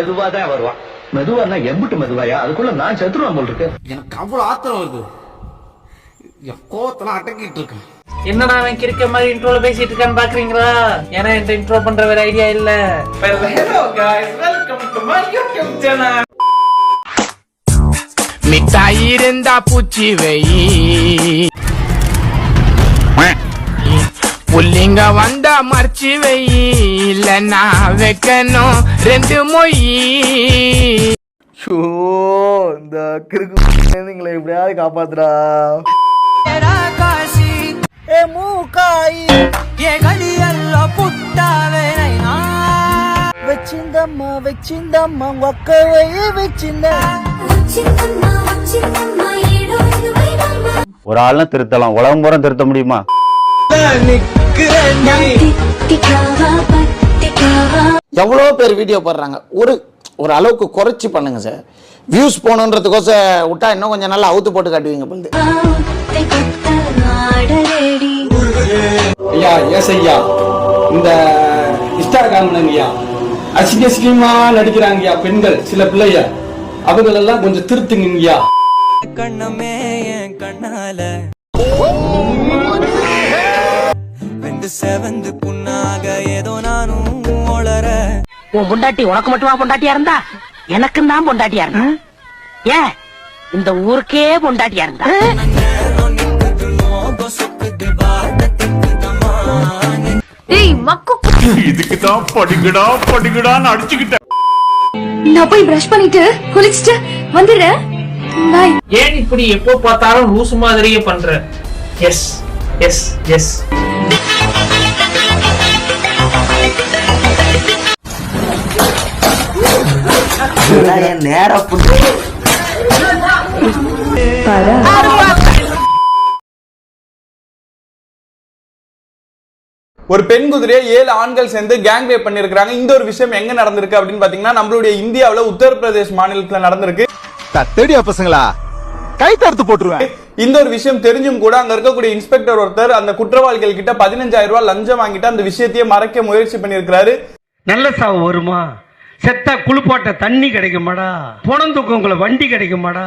மெதுவா தான் வருவான். மெதுவானா எம்பிட்டு மெதுவாயா? அதுக்குள்ள நான் செத்துருவான் போல் இருக்கு. எனக்கு அவ்வளவு ஆத்திரம் வருது. என் கோவத்தெல்லாம் அடக்கிட்டு இருக்கேன். என்னடா அவன் கிறுக்க மாதிரி இன்ட்ரோல பேசிட்டு இருக்கான்னு பாக்குறீங்களா? ஏன்னா இந்த இன்ட்ரோ பண்ற வேற ஐடியா இல்ல. Hello guys, welcome to my YouTube channel. மிட்டாய் இருந்தா பூச்சி வை, புள்ளிங்க வந்தா மறைச்சி வை, இல்லன்னா வைக்கணும் 2 மொய். இந்த கிறுக்கு நீங்களை எப்படியாவது காப்பாத்துறா. வச்சிந்தம்மா ஒக்கவையே வச்சிந்த. ஒரு ஆள்னா திருத்தலாம், உலகம் பூரா திருத்த முடியுமா? எவ்வளோ பேர் வீடியோ போடுறாங்க, ஒரு அளவுக்கு குறைச்சி பண்ணுங்க சார். வியூஸ் போகணுன்றதுக்கோச விட்டா இன்னும் கொஞ்சம் நல்லா அவுத்து போட்டு காட்டுவீங்க பொழுது. ஐயா எஸ் ஐயா, இந்த இன்ஸ்டாகிராம்லங்கய்யா அசிங்கமா நடிக்கிறாங்கய்யா பெண்கள், சில பிள்ளைய அவங்களெல்லாம் கொஞ்சம் திருத்துங்கய்யா. கண்ணமே என் கண்ணால வெந்து செவந்து புண்ணாக ஏதோ நானும் ஒளர. உன் பொண்டாட்டி உனக்கு மட்டுமா பொண்டாட்டியா இருந்தா? எனக்கு தான் பொண்டாட்டியா இருந்தா. ஏன் இந்த ஊருக்கே பொண்டாட்டியா இருந்தா? இதுக்குதான் படிக்கடா படிக்கடான்னு அடிச்சுக்கிட்ட. நான் போய் பிரஷ் பண்ணிட்டு குளிச்சுட்டு வந்துடுறேன். பாய். ஏன் இப்படி எப்போ பார்த்தாலும் லூசு மாதிரியே பண்ற? Yes yes yes. நேரா ஒரு பெண் குதிரையை 7 ஆண்கள் சேர்ந்து கேங் ரேப் பண்ணிருக்காங்க. இந்த ஒரு விஷயம் எங்க நடந்திருக்கு அப்படின்னு பாத்தீங்கன்னா நம்மளுடைய இந்தியாவுல உத்தரப்பிரதேஷ் மாநிலத்துல நடந்திருக்கு. தேடியா பசங்களா, கை தடுத்து போட்டுருவேன். இந்த ஒரு விஷயம் தெரிஞ்சும் கூட அங்க இருக்கக்கூடிய இன்ஸ்பெக்டர் ஒருத்தர் அந்த குற்றவாளிகள் கிட்ட 15,000 ரூபாய் லஞ்சம் வாங்கிட்டு அந்த விஷயத்தையே மறைக்க முயற்சி பண்ணிருக்காரு. நல்ல சாவு வருமா? செத்தா குளிப்பாட்ட தண்ணி கிடைக்குமாடா? பொணந்துக்கவங்கள வண்டி கிடைக்குமாடா?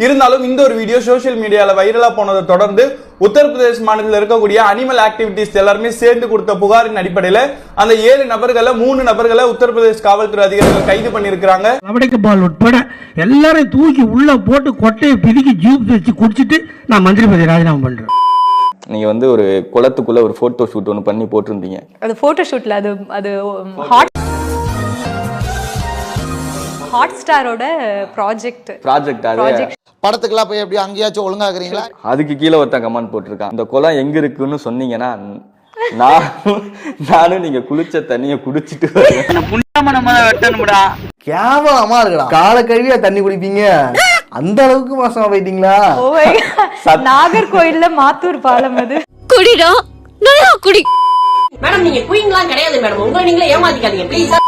இருந்தாலும் இந்த ஒரு வீடியோ சோசியல் மீடியால வைரலா போனதை தொடர்ந்து உத்தரப்பிரதேஷ் மாநிலத்தில் இருக்கக்கூடிய அனிமல் ஆக்டிவிட்டிஸ் எல்லாருமே சேர்ந்து கொடுத்த புகாரின் அடிப்படையில அந்த 7 நபர்களை 3 நபர்களை உத்தரப்பிரதேஷ் காவல்துறை அதிகாரிகள் கைது பண்ணிருக்காங்க. லவடிக்க பால் உட்பட எல்லாரையும் தூக்கி உள்ள போட்டு கொட்டையை பிதுக்கி ஜூப் வச்சு குடிச்சிட்டு நான் மந்திரி பதவி ராஜினாமா பண்றேன். நீங்க வந்து ஒரு குளத்துக்குள்ள ஒரு போட்டோ ஷூட் ஒன்று பண்ணி போட்டிருந்தீங்க. அது போட்டோ ஷூட்ல அது ஹாட் ஸ்டாரோட ப்ராஜெக்ட் அது படத்துக்குலாம் போய் எப்படி அங்கேயாச்சும் ஒழுங்காக்குறீங்களா? அதுக்கு கீழே ஒருத்தன் கமெண்ட் போட்டிருக்கான், இந்த குளம் எங்க இருக்குன்னு சொன்னீங்கன்னா நானும் நீங்க குளிச்ச தண்ணிய குடிச்சிட்டு கேவலமா இருக்குடா. கால கழுவியா தண்ணி குடிப்பீங்க? அந்த அளவுக்கு மோசமா போயிட்டீங்களா? நாகர்கோயில்ல மாத்தூர் பாலம் அது. குடிடா நல்லா குடி. மேடம் நீங்க குயிங்லாம் கிடையாது மேடம், உங்களை நீங்களே ஏமாத்திக்காதீங்க ப்ளீஸ்.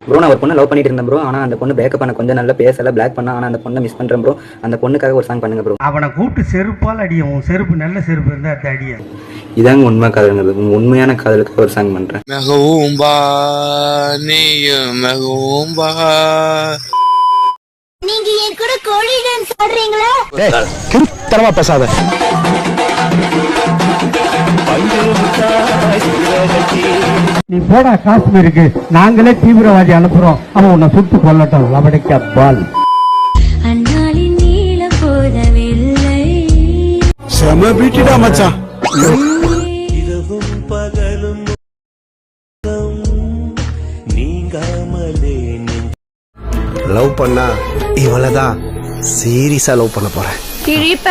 ப்ரோ நான் ஒரு பொண்ணை லவ் பண்ணிட்டு இருந்தேன் ப்ரோ. ஆனால் அந்த பொண்ணு பேக்கப் பண்ண கொஞ்சம் நல்லா பேசல, பிளாக் பண்ண. ஆனால் அந்த பொண்ணை மிஸ் பண்ணுறேன் ப்ரோ. அந்த பொண்ணுக்காக ஒரு சாங் பண்ணுங்க ப்ரோ. அவனை கூப்பிட்டு செருப்பால் அடியும். உன் செருப்பு நல்ல செருப்பு இருந்தா அது அடியும். இதாங்க உண்மை காதல்ங்கிறது. உண்மையான காதலுக்காக ஒரு சாங் பண்ணுறேன். நீங்க என் கூட கோழி டான்ஸ் ஆடுறீங்களா? கிறுத்தனமா பேசாத. நீ போடா காஷ்மீருக்கு, நாங்களே தீவிரவாதி அனுப்புறோம். அவன் உன்னை சுட்டு கொல்லட்டும். லவடிக்க பால். அண்ணாளின் நீல போதவில்லை. செம பீட்டிடா மச்சான். இரவும் பகலும் நீங்காமலே லவ் பண்ணா இவளதான் சீரியஸா லவ் பண்ண போறேன். கிழிப்ப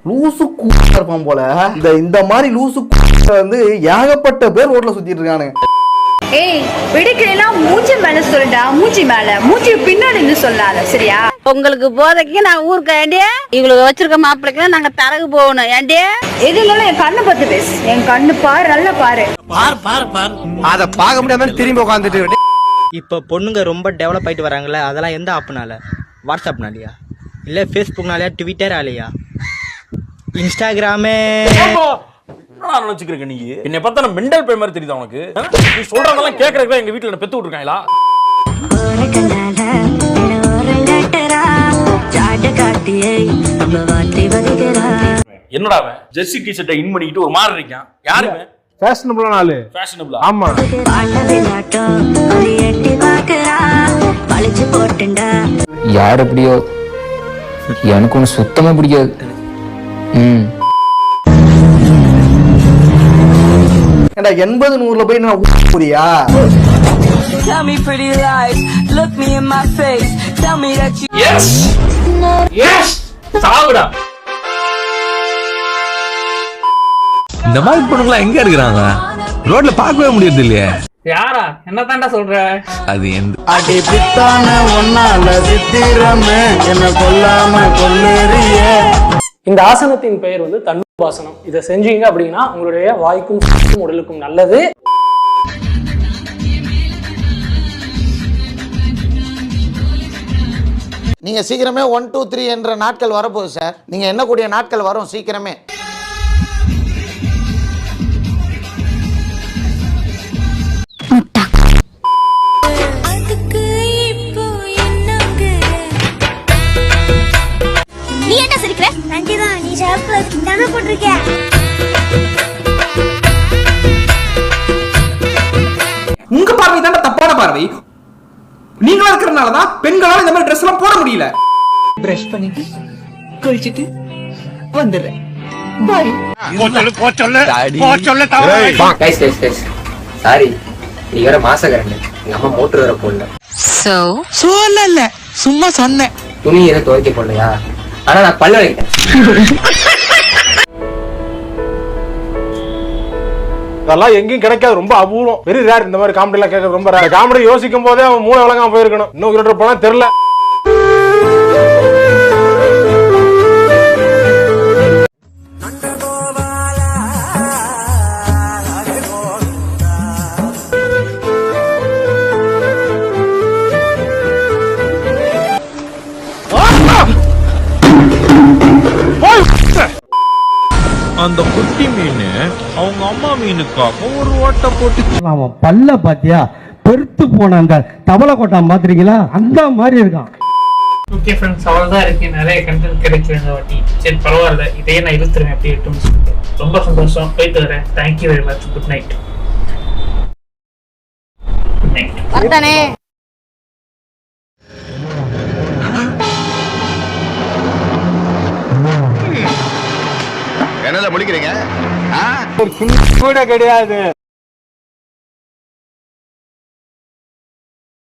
லூசு இருப்பான் போல. இந்த மாதிரி லூசு வந்து ஏகப்பட்ட பேர் ரோட்ல சுத்திட்டு இருக்கானுங்க. ஏய் விடுக்கலாம், மூஞ்சி மேல சொல்லுடா. மூஞ்சி மேல, மூஞ்சி பின்னாடி இருந்து சொல்லாத சரியா? உங்களுக்கு போதைக்கு நான் ஊருக்கு ஏண்டிய இவங்களுக்கு வச்சிருக்க மாப்பிளைக்கு நாங்க தரகு போகணும் ஏண்டிய. எதுனாலும் என் கண்ணு பார்த்து பேசு. என் கண்ணு பாரு, நல்லா பாரு. அத பார்க்க முடியாம திரும்பி உட்காந்துட்டு. இப்ப பொண்ணுங்க ரொம்ப டெவலப் ஆயிட்டு வராங்கல்ல, அதெல்லாம் எந்த ஆப்னால? வாட்ஸ்அப்னாலயா, இல்ல ஃபேஸ்புக்னாலயா, ட்விட்டர் ஆலையா, இன்ஸ்டாகிராமே? என்னடா நினைச்சுக்கிறீங்க நீ என்னை பார்த்தா நான் மெண்டல் பே மாதிரி தெரியுதா உனக்கு நீ சொல்றதெல்லாம் கேட்கறதுக்கு எங்க வீட்டுல என்ன பெத்து விட்டுருக்காங்களா என்னடா அவன் ஜெர்சி டி-ஷர்ட்டை இன் பண்ணிட்டு ஒரு மாதிரி இருக்கான் யாருமே ஃபேஷனபிளான ஆளு. ஃபேஷனபிளா ஆமா. யார் எப்படியோ எனக்கு ஒன்று சுத்தமா பிடிக்காது. ஏண்டா 80-100ல போய் நான் புரியா? Tell me pretty lies, look me in my face, tell me that you yes yes சாவுடா. இந்த மாதிரி பொண்ணுங்களா எங்க இருக்கிறாங்க? ரோட்ல பார்க்கவே முடியறது இல்லையே. யாரா என்ன தாண்டா சொல்ற? அது எந்த அடி பித்தான ஒன்னால சித்திரமே என்ன கொல்லாம கொல்லேறியே. இந்த ஆசனத்தின் பெயர் வந்து தண்டுபாசனம். இதை செஞ்சீங்க அப்படின்னா உங்களுடைய வாய்க்கும் உடலுக்கும் நல்லது. நீங்க சீக்கிரமே 1 2 3 என்ற நாட்கள் வரப்போகுது சார். நீங்க எண்ணக்கூடிய நாட்கள் வரும் சீக்கிரமே. நீ என்ன சிரிக்கிற? நன்றிதான், நீ ஷாப்ல தான போட்டுருக்க. உங்க பார்வை தான் தப்பான பார்வை. நீங்களா இருக்கிறனாலதான் பெண்களால இந்த மாதிரி ட்ரெஸ் எல்லாம் போட முடியல. பிரஷ் பண்ணிட்டு குளிச்சிட்டு வந்துடுறேன். சாரி, நீ வேற மாசகரண்ட எங்க அம்மா மோட்டர் வேற போடல. சொல்லல, சும்மா சொன்னேன். துணி எதை துவைக்க போடலையா? ஆனா நான் பல்ல வைக்கிட்டேன். அதெல்லாம் எங்கேயும் கிடைக்காது, ரொம்ப அபூர்வம். வெரி ரேர் இந்த மாதிரி காமெடி எல்லாம் கேட்கறது ரொம்ப ரேர். காமெடி யோசிக்கும் போதே அவன் மூளை விளங்காம போயிருக்கணும். இன்னும் 2 போனா தெரியல. அந்த குட்டி மீன் அவங்க அம்மா மீனுக்காக ஒரு ஓட்டை போட்டு அவன் பல்ல பாத்தியா, பெருத்து போன அந்த தவளை கொட்டா மாத்திரீங்களா, அந்த மாதிரி இருக்கான். ஓகே ஃப்ரெண்ட்ஸ், அவ்வளோதான் இருக்கு. நிறைய கண்டென்ட் கிடைக்கும் இந்த வாட்டி. சரி பரவாயில்ல, இதையே நான் இழுத்துருவேன் அப்படி இருக்குன்னு சொல்லிட்டு. ரொம்ப சந்தோஷம். போயிட்டு வரேன். Thank you very much. Good night. Good night. வந்தானே. என்னல முடிக்கிறீங்க? கூட கிடையாது.